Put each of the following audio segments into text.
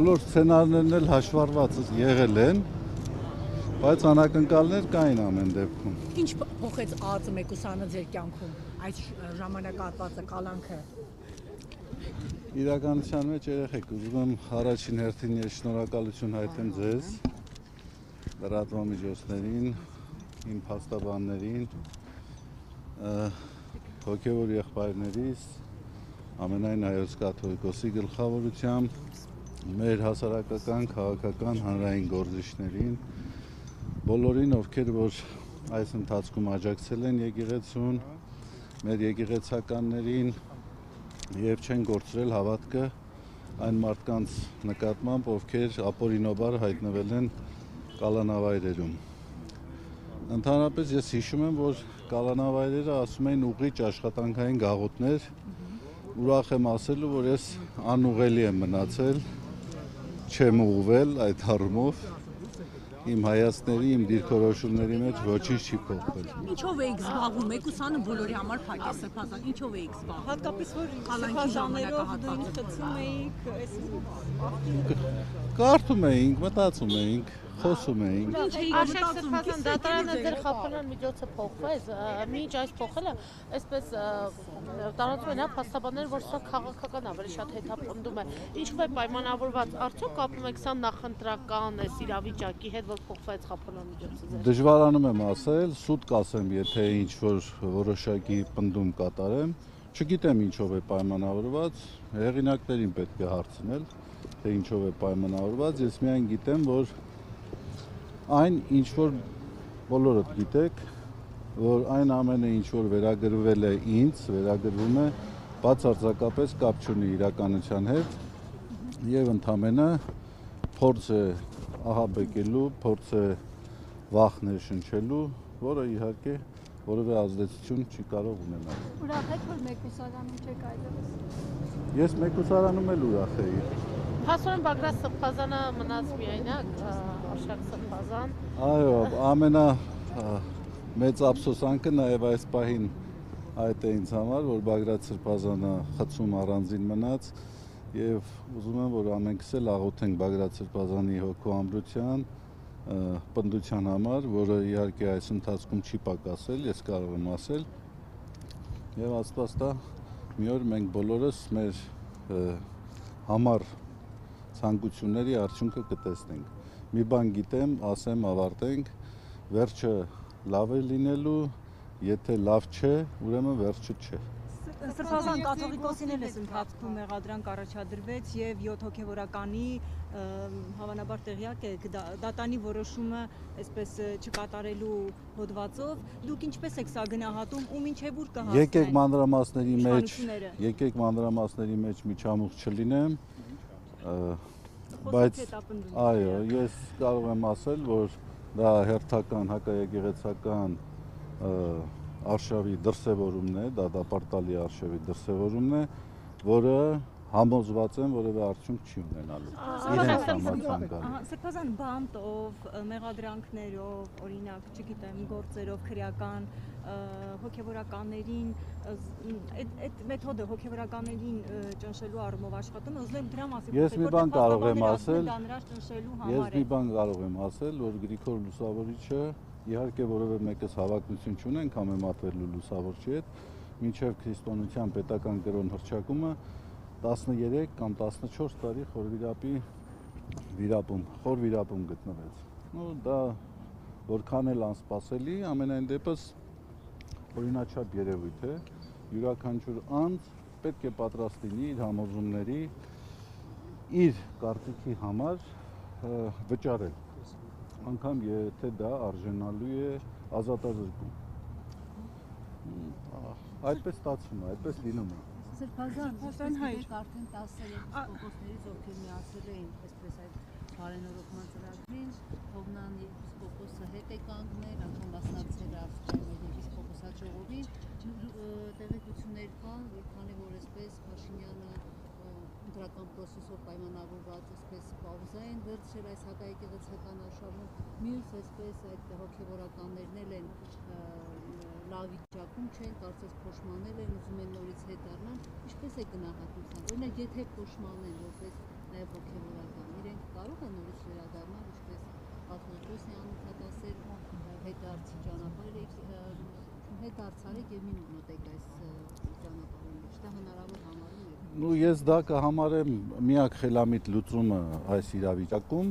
բոլոր սցենարներն էլ հաշվառված եղել են, բայց անակնկալներ կային ամեն դեպքում։ Ինչ փոխեց ԱԱԾ մեկուսանը ձեր կյանքում, այս ժամանակահատվածը, կալանքը։ Իրականության մեջ երեխեք, ուզում եմ առաջին հերթին ես շնորհակալություն հայտնեմ ձեզ, լրատվամիջոցներին, իմ փաստաբաններին, հոգևոր եղբայրներիս, ամենայն Հայոց կաթողիկոսի գլխավորությամբ, մեր հասարակական, քաղաքական, հանրային գործիչներին, բոլորին, ովքեր որ այս ընթացքում աջակցել են եկեղեցուն, մեր եկեղեցականներին եւ չեն կորցրել հավատքը այն մարդկանց նկատմամբ, ովքեր ապօրինաբար հայտնվել են կալանավայրերում։ Ընդհանրապես ես հիշում եմ, որ կալանավայրերը ասում էին ուղիղ աշխատանքային գաղութներ, ուրախ եմ ասելու, որ ես անուղելի եմ մնացել, չեմ ուղղվել այդ առումով, իմ հայացքների, իմ դիրքորոշումների մեջ ոչինչ չի փոխվել։ Ինչով էիք զբաղվում, մեկուսանը բոլորի համար փակ է, Սրբազան, ինչով էիք զբաղվում։ Հատկապես որ Սրբազաններով խցում էիք, Կարդում էինք, մտածում էինք, խոսում էինք։ Արշակ Սրբազան, դատարանը ձեր խափանան միջոցը փոխվեց, մինչ այս փոխելը, այսպես տարածում են փաստաբաններ, որ սա քաղաքական ավելի շատ հետապնդում է։ Ինչու է պայմանավորված, արդյոք կապում եք սա նախընտրական իրավիճակի հետ, որ փոխվեց խափանան միջոցը ձեր։ Դժվարանում եմ ասել, սուտ կասեմ, եթե ինչ-որ որոշակի պնդում կատարեմ, չգիտեմ ինչով է պայմանավորված, հեղինակներին պետք է հարցնել, թե ինչով է պայմանավորված, ես միայն գիտեմ, որ այն ինչ-որ բոլորդ գիտեք, որ այն ամենը ինչ-որ վերագրվել է ինձ, վերագրվում է բացարձակապես կապ չունի իրականության հետ եւ ընդամենը փորձ է ահաբեկելու, փորձ է վախ ներշնչելու, որը իհարկե որևէ ազդեցություն չի կարող ունենալ։ Ուրախ եք, որ մեկուսարանում չեք այլևս։ Ես մեկուսարանում էլ ուրախ էի։ Հասարակ Բագրատ Սրբազանը մնաց միայնակ, Արշակ Սրբազան։ Այո, ամենա մեծ ափսոսանքը նաև այս պահին այդ է ինձ համար, որ Բագրատ Սրբազանը խցում առանձին մնաց եւ ուզում եմ, որ ամենքս էլ աղոթենք Բագրատ Սրբազանի հոգու ամրության, պնդության համար, որը իհարկե այս ընթացքում չի պակասել, ես կարող եմ ասել, եւ Աստված տա մի օր մենք բոլորս մեր համար ցանկությունների արդյունքը կտեսնենք։ Մի բան գիտեմ, ասեմ, ավարտենք, վերջը լավ է լինելու, եթե լավ չէ, ուրեմն վերջը չէ։ Սրբազան կաթողիկոսին էլ էս ընթացքում մեղադրանք առաջադրվեց եւ 7 հոգեվորականի հավանաբար տեղյակ եք դատանի որոշումը այսպես չկատարելու հոդվածով դուք ինչպես եք սա գնահատում ու մինչեւ ուր կհասնեք։ Եկեք մանրամասների մեջ միջամուխ չլինեմ, բայց այո, ես կարող եմ ասել, որ դա հերթական հակաեկեղեցական արշավի դրսևորումն է, դա դապարտալի արշավի դրսևորումն է, որը համոզված եմ որևէ արդյունք չի ունենալու։ Իրենց համացանկալի։ Սրբազան բանտով, մեղադրանքներով, օրինակ, չգիտեմ, գործերով քրեական հոգեվորականներին այդ մեթոդը հոգեվորականներին ճնշելու առումով աշխատում է, ուզում եմ դրա մասին Ես մի բան կարող եմ ասել, որ որ Գրիգոր Լուսավորիչը իհարկե որևէ մեկս հավակնություն չունենք համեմատվելու Լուսավորչի հետ, մինչև քրիստոնեության պետական կրոն հռչակումը 13 կամ 14 տարի խոր վիրապում գտնվեց։ Դա որքան էլ անսպասելի, ամենայն դեպս օրինաչափ երևույթ է, յուրաքանչյուր անձ պետք է պատրաստ լինի իր համոզումների, իր կարծիքի համար վճարել, անգամ եթե դա արժանալու է ազատազրկում։ Այդպես ստացվում է, այդպես լինում է։ Սրբազան հայր արդեն 12 եպիսկոպոսներից ովքեր միացել էին այսպես այդ բարենորոգման ծրագրին, Հովնան եպիսկոպոսը հետ է կանգնել, անգամ մասնակցել է Ավստրիայի եպիսկոպոսաճողովին, տեղեկություններ կան, քանի որ այսպես Փաշինյանը ընտրական պրոցեսով պայմանավորված այսպես պաուզա են վերցրել այս հակաեկեղեցական արշավում, մյուս այսպես այդ հոգևորականներն էլ են լավ վիճակում չեն, կարծես փոշմանել են, ուզում են նորից հետ առնան, ինչպես է գնահատում սա, օրինակ եթե փոշմանեն որպես նաև հոգևորական, կարող է նորից վերադառնալ ինչպես Կաթողիկոսի անընդհատասեր հետարցի ճանապարհը հետարցարեք եւ մի մոտեք այս ճանապարհին մեջ դա հնարավոր համարում եք Ну ես դա կհամարեմ միակ խելամիտ լուծումը այս իրավիճակում,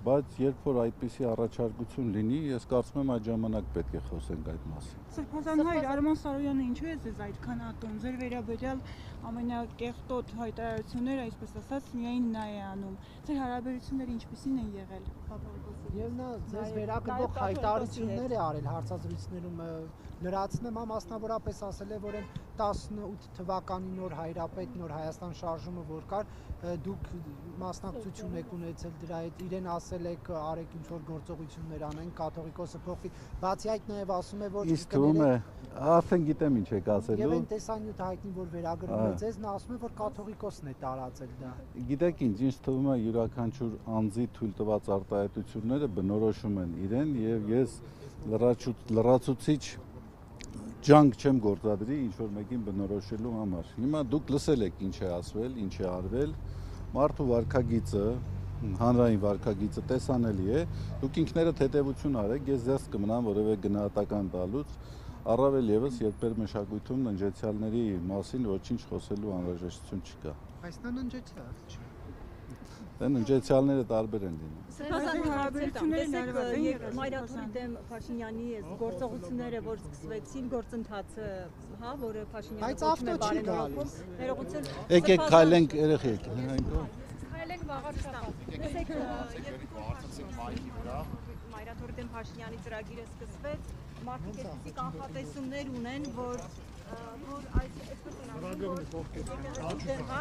բայց երբ որ այդպիսի առաջարկություն լինի, ես կարծում եմ այդ ժամանակ պետք է խոսենք այդ մասին։ Սրբազան հայր Արման Սարոյանը ինչու է ձեզ այդքան ատում։ Ձեր վերաբերյալ ամենակեղտոտ հայտարարությունները, այսպես ասած, միայն նա է անում։ Ձեր հարաբերությունները ինչպիսին են եղել Կաթողիկոսի։ Եվ նա ձեզ վերագրվող հայտարարություններ է արել հարցազրույցներում լրացնեմ, մասնավորապես ասել է, որ այն 18 թվականի նոր հայրապետ, նոր Հայաստան շարժումը որ կար, դուք մասնակցություն եք ունեցել դրա հետ, իրեն ասել եք արեք ինչ որ գործողություններ անեն, կաթողիկոսը փոխվի, բացի այդ նաև ասում է, որ Իսկ թվում է, արդեն գիտեմ ինչ եք ասելու։ Եվ այն տեսանյութը հայտնի, որ վերագրվում է ձեզ, նա ասում է, որ կաթողիկոսն է տարածել դա։ Գիտեք ինչ, ինձ թվում է յուրաքանչյուր անձի թույլ տված արտահայտությունները բնորոշում են իրեն եւ ես լրացուցիչ ջանք չեմ գործադրի ինչ որ մեկին բնորոշելու համար։ Հիմա դուք լսել եք ինչ է ասվել, ինչ է արվել, մարդու վարքագիծը, հանրային վարքագիծը տեսանելի է, դուք ինքներդ հետևություն արեք, ես ձեզ կմնամ որևէ գնահատական տալուց, առավել եւս երբեր մշակույթում ննջեցյալների մասին ոչինչ խոսելու անհրաժեշտություն չկա։ Այս նա ննջեցյալ չէ։ Դե ննջեցյալները տարբեր են լինում։ Սրբազան հարաբերությունները Մայրաթորի դեմ Փաշինյանի գործողությունները, որ սկսվեցին, գործընթացը, հա, որը Փաշինյանը Բայց ավտո չի գալիս։ ներողություն։ Եկեք քայլենք երեխեք։ Քայլենք վաղարշտապ։ Տեսեք, Մայրաթորի դեմ Փաշինյանի ծրագիրը սկսվեց, մարդիկ այսպիսի կանխատեսումներ ունեն, որ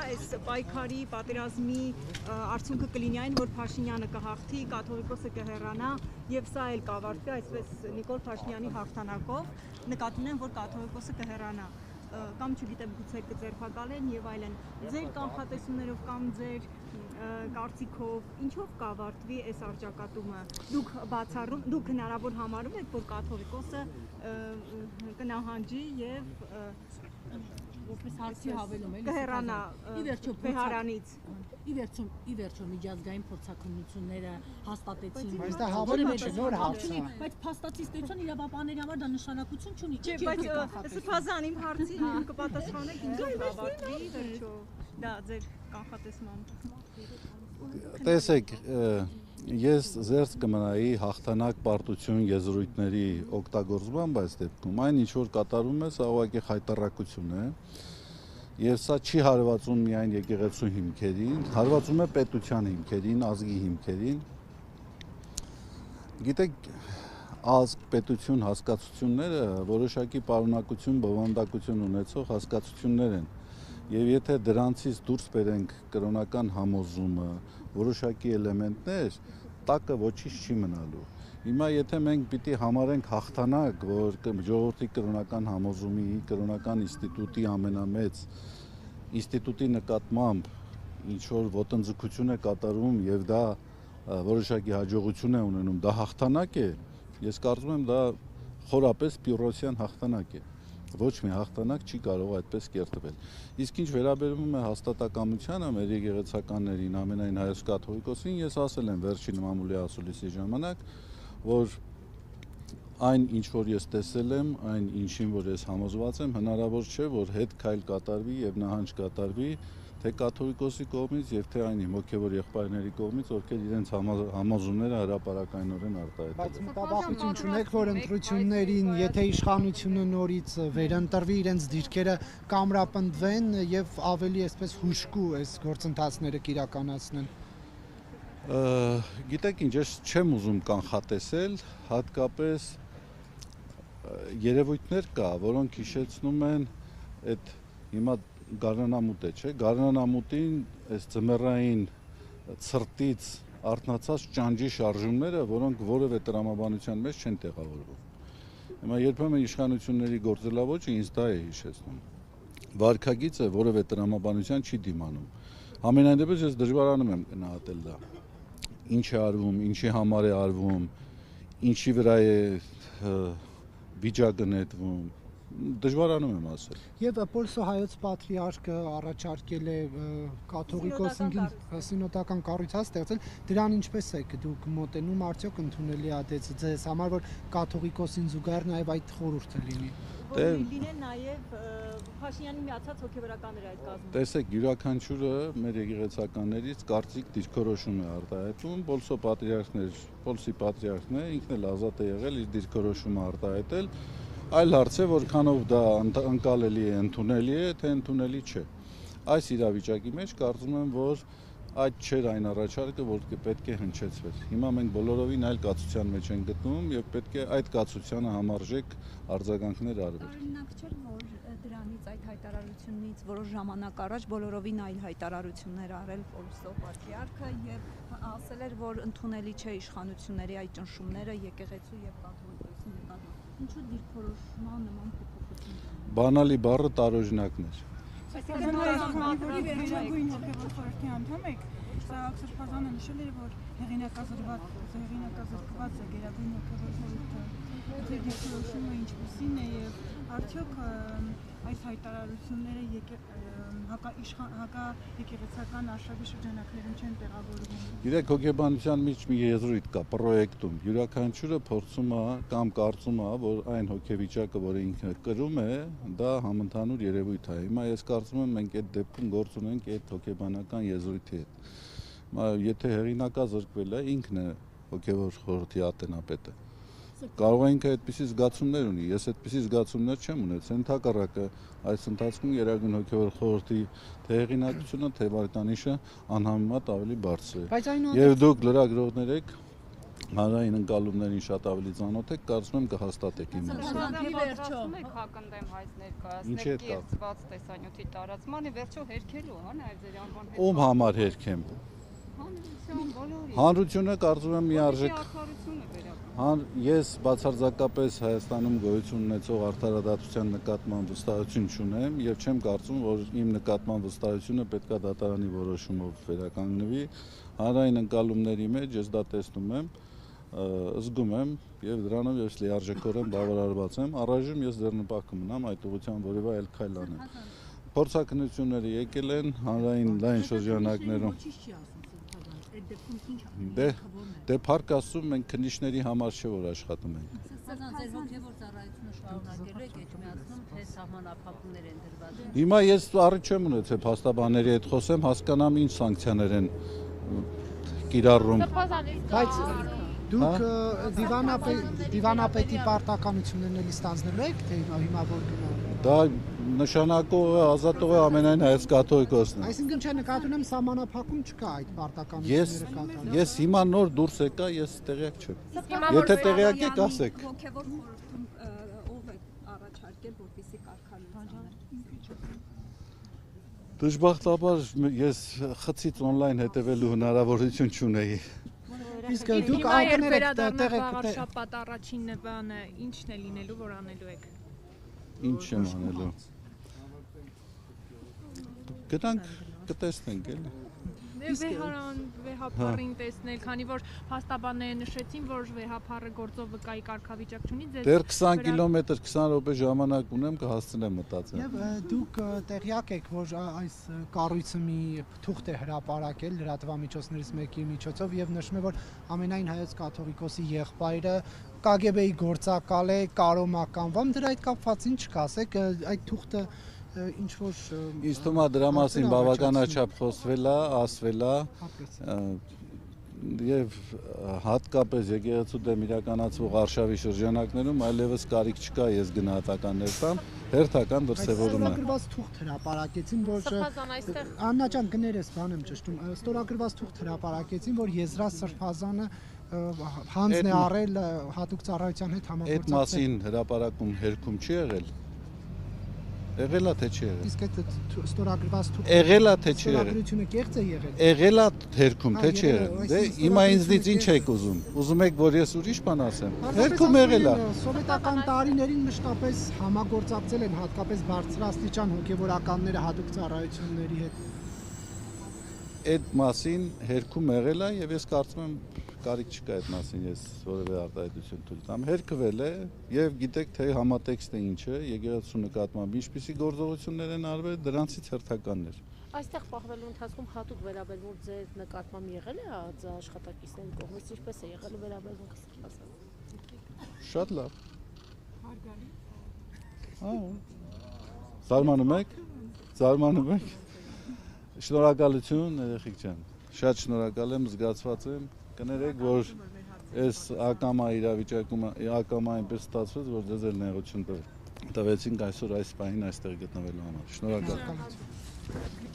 այս պայքարի պատերազմի արդյունքը կլինի այն, որ Փաշինյանը կհաղթի, կաթողիկոսը կհեռանա եւ սա էլ կավարտվի այսպես Նիկոլ Փաշինյանի հաղթանակով, նկատի ունեմ, որ կաթողիկոսը կհեռանա կամ չգիտեմ գուցե կձերբակալեն եւ այլն։ Ձեր կանխատեսումներով կամ ձեր կարծիքով ինչով կավարտվի այս արճակատումը։ Դուք բացառում, դուք հնարավոր համարում եք, որ կաթողիկոսը կնահանջի եւ Որպես հարցի հավելում էլի կհեռանա Բեհարանից։ Ի վերջո միջազգային փորձակնությունները հաստատեցին։ Բայց դա հավելում չէ, նոր հարց է։ Բայց փաստացիստության իրավաբանների համար դա նշանակություն չունի։ Չէ, բայց Սրբազան իմ հարցին կպատասխանեք ինչով կավարտվի վերջո։ Դա ձեր կանխատեսմամբ։ Տեսեք, ես զերծ կմնայի հաղթանակ պարտություն եզրույթների օգտագործման այս դեպքում, այն ինչ որ կատարում է, սա ուղղակի խայտառակություն է, եւ սա չի հարվածում միայն եկեղեցու հիմքերին, հարվածում է պետության հիմքերին, ազգի հիմքերին։ Գիտեք, ազգ, պետություն հասկացությունները որոշակի պարունակություն, բովանդակություն ունեցող հասկացություններ են։ Եվ եթե դրանցից դուրս բերենք կրոնական համոզումը, որոշակի էլեմենտներ, տակը ոչինչ չի մնալու։ Հիմա եթե մենք պիտի համարենք հաղթանակ, որ ժողովրդի կրոնական համոզումի, կրոնական ինստիտուտի ամենամեծ ինստիտուտի նկատմամբ ինչ որ ոտնձգություն է կատարում եւ դա որոշակի հաջողություն է ունենում, դա հաղթանակ է, ես կարծում եմ դա խորապես Պյուրոսյան հաղթանակ է։ Ոչ մի հաղթանակ չի կարող այդպես կերտվել։ Իսկ ինչ վերաբերում է հաստատակամությանը, մեր եկեղեցականներին, ամենայն հայոց կաթողիկոսին, ես ասել եմ վերջին մամուլի ասուլիսի ժամանակ, որ այն ինչ որ ես տեսել եմ, այն ինչին որ ես համոզված եմ, հնարավոր չէ, որ հետ քայլ կատարվի եւ նահանջ կատարվի թե կաթողիկոսի կողմից եւ թե այն հոգեվոր եղբայրների կողմից, ովքեր իրենց համոզումները հրապարակայնորեն արտահայտել են։ Բայց մտավախություն չունեք, որ ընտրություններին, եթե իշխանությունը նորից վերընտրվի, իրենց դիրքերը կամրապնդվեն եւ ավելի այսպես հուշկու այս գործընթացները կիրականացնեն։ Գիտեք ինչ, ես չեմ ուզում կանխատեսել, հատկապես երևույթներ կա, որոնք հիշեցնում են այդ հիմա գարնանամուտ է, չէ՞, գարնանամուտին այս ձմեռային ցրտից արթնացած ճանճի շարժումները, որոնք որևէ տրամաբանության մեջ չեն տեղավորվում։ Հիմա երբեմն իշխանությունների գործելավոճը ինձ դա է հիշեցնում։ Վարքագիծը որևէ տրամաբանության չի դիմանում։ Համենայն դեպս ես դժվարանում եմ գնահատել դա։ Ինչ է արվում, ինչի համար է արվում, ինչի վրա է վիճակը նետվում։ Դժվարանում եմ ասել։ Եվ Պոլսո հայոց պատրիարքը առաջարկել է կաթողիկոսին սինոդական կառույց ստեղծել, դրան ինչպես եք դուք մոտենում, արդյոք ընդունելի է ձեզ համար, որ կաթողիկոսին զուգահեռ նաև այդ խորհուրդը լինի։ Լինեն նաև Փաշինյանի միացած հոգևորականները այդ կազմում։ Տեսեք, յուրաքանչյուրը մեր եկեղեցականներից կարծիք դիրքորոշում է արտահայտում, Պոլսի պատրիարքն է, ինքն էլ ազատ է եղել իր դիրքորոշումը արտահայտել, այլ հարց է, որքանով դա ընկալելի է, ընդունելի է, թե ընդունելի չէ։ Այս իրավիճակի մեջ կարծում եմ, որ այդ չէր այն առաջարկը, որ պետք է հնչեցվեր։ Հիմա մենք բոլորովին այլ կացության մեջ ենք գտնվում եւ պետք է այդ կացությանը համարժեք արձագանքներ արվեր։ Օրինակ չէր, որ դրանից այդ հայտարարությունից որոշ ժամանակ առաջ բոլորովին այլ հայտարարություններ արել Պոլսո պատրիարքը եւ ասել էր, որ ընդունելի չէ իշխանությունների այդ ճնշումները եկեղեցու եւ կաթողիկոսի նկատմամբ։ Ինչու դիրքորոշման նման փոփոխություն։ Բանալի բառը տարօրինակներ։ Որի վերջագույն հոգևոր խորհրդի անդամ եք, Սաղ Սրբազանը նշել էր, որ հեղինակազրկված է գերագույն հոգևոր խորհուրդը։ Ձեր դիրքորոշումը ինչպիսին է եւ արդյոք այս հայտարարությունները հակաեկեղեցական արշավի շրջանակներում չեն տեղավորվում։ Գիտեք, հոգեբանության մեջ մի եզրույթ կա, պրոյեկտում։ Յուրաքանչյուրը փորձում է կամ կարծում է, որ այն հոգեվիճակը, որը ինքը կրում է, դա համընդհանուր երևույթ է։ Հիմա ես կարծում եմ, մենք այդ դեպքում գործ ունենք այդ հոգեբանական եզրույթի հետ։ Եթե հեղինակազրկվել է, ինքն է հոգևոր խորհրդի ատենապետը։ Կարող է ինքը այդպիսի զգացումներ ունի, ես այդպիսի զգացումներ չեմ ունեցել, ընդհակառակը այս ընթացքում Գերագույն հոգևոր խորհրդի թե հեղինակությունը, թե վարկանիշը անհամեմատ ավելի բարձր է։ Եվ դուք լրագրողներ եք, հանրային ընկալումներին շատ ավելի ծանոթ եք, կարծում եմ կհաստատեք իմ ասում եք հակընդդեմ հայց ներկայացնել կեղծված տեսանյութի տարածմանը, վերջո հերքելու, հա, նաև ձեր անվան հետ։ Ում համար հերքեմ։ Հանրությունը կարծում եմ միարժեք Ես բացարձակապես Հայաստանում գոյություն ունեցող արդարադատության նկատմամբ վստահություն չունեմ եւ չեմ կարծում, որ իմ նկատմամբ վստահությունը պետքա դատարանի որոշումով վերականգնվի։ Հանրային ընկալումների մեջ ես դա տեսնում եմ, զգում եմ եւ դրանով ես լիարժեքորեն բավարարված եմ։ Առայժմ ես ձեռնպահ կմնամ այդ ուղղությամբ որևէ այլ քայլ անեմ։ Փորձակնությունները եկել են հանրային լայն շրջանակներում։ Դե փառք Աստծո, մենք քննիչների համար չէ որ աշխատում ենք։ Սազան, ձեր հոգևոր ծառայությունը շարունակելու եք Էջմիածնում, թե սահմանափակումներ են դրված։ Հիմա ես առիթ չեմ ունեցել փաստաբանների հետ խոսեմ, հասկանամ ինչ սանկցիաներ են կիրառում։ Բայց դուք դիվանապետի պարտականություններն էլի ստանձնելու եք, թե հիմա որ գնա։ Դա նշանակող է, ազատող է ամենայն հայոց կաթողիկոսն է։ Այսինքն չէ նկատում եմ սահմանափակում չկա այդ պարտականությունները կատարելու։ Ես հիմա նոր դուրս եկա, ես տեղյակ չեմ։ Եթե տեղյակ եք, ասեք։ Հոգևոր խորհրդում ով է առաջարկել, որպեսզի կարգավորվի։ Դժբախտաբար ես խցից on-line հետևելու հնարավորություն չունեի։ Իսկ դուք ակներեք տեղեք Վարշապատ առաջին բանը ի՞նչն է լինելու, որ անելու եք։ Ինչ եմ անելու։ Գտանք կտեսնենք էլի։ Վեհապարին տեսնել, քանի որ փաստաբանները նշեցին, որ վեհապարը գործով վկայի կարգավիճակ չունի, դեռ 20 կիլոմետր 20 րոպե ժամանակ ունեմ կհասցնեմ մտածել։ Եվ դուք տեղյակ եք, որ այս կառույցը մի թուղթ է հրապարակել լրատվամիջոցներից մեկի միջոցով եւ նշում է, որ ամենայն հայոց կաթողիկոսի եղբայրը KGB-ի գործակալ է, կարոմականվամ, դրա հետ կապված ինչ կասեք, այդ թուղթը ինչ որ ինձ թվում է դրա մասին բավականաչափ խոսվել է, ասվել է եւ հատկապես եկեղեցու դեմ իրականացվող արշավի շրջանակներում այլևս կարիք չկա ես գնահատականներ տամ, հերթական դրսևորում է։ Ստորագրված թուղթ հրապարակեցին, որ Աննա ջան գներես բան եմ ճշտում, ստորագրված թուղթ հրապարակեցին, որ Եզրա Սրբազանը հանձն է առել հատուկ ծառայության հետ համագործակցել։ Այդ մասին հրապարակում հերքում չի եղել։ Եղել է թե չի եղել։ Իսկ այդ ստորագրված թուղթը եղել է թե չի եղել։ Ստորագրությունը կեղծ է եղել։ Եղել է հերքում թե չի եղել։ Դե հիմա ինձնից ինչ եք ուզում։ Ուզում եք որ ես ուրիշ բան ասեմ։ Հերքում եղել է։ Սովետական տարիներին մշտապես համագործակցել են հատկապես բարձրաստիճան հոգևորականները հատուկ ծառայությունների հետ։ Այդ մասին հերքում եղել է եւ ես կարծում եմ կարիք չկա այդ մասին ես որևէ արտահայտություն թույլ տամ։ Հերկվել է եւ գիտեք թե համատեքստը ինչ է, եկեղեցու նկատմամբ ինչպիսի գործողություններ են արվել, դրանցից հերթականներ։ Այստեղ պահվելու ընթացքում հատուկ վերաբերմունք ձեր նկատմամբ եղել է աշխատակիցների կողմից, ինչպես է եղել վերաբերմունքը սրբազան։ Շատ լավ։ Զարմանում եք։ Շնորհակալություն երեխեք ջան։ Շատ շնորհակալ եմ, զգացված եմ։ Կներեք, որ այս ակամա իրավիճակում ակամա այնպես ստացվեց, որ դες էլ նեղություն տվեցինք այսօր այս պահին այստեղ գտնվելու համար։ Շնորհակալ եմ։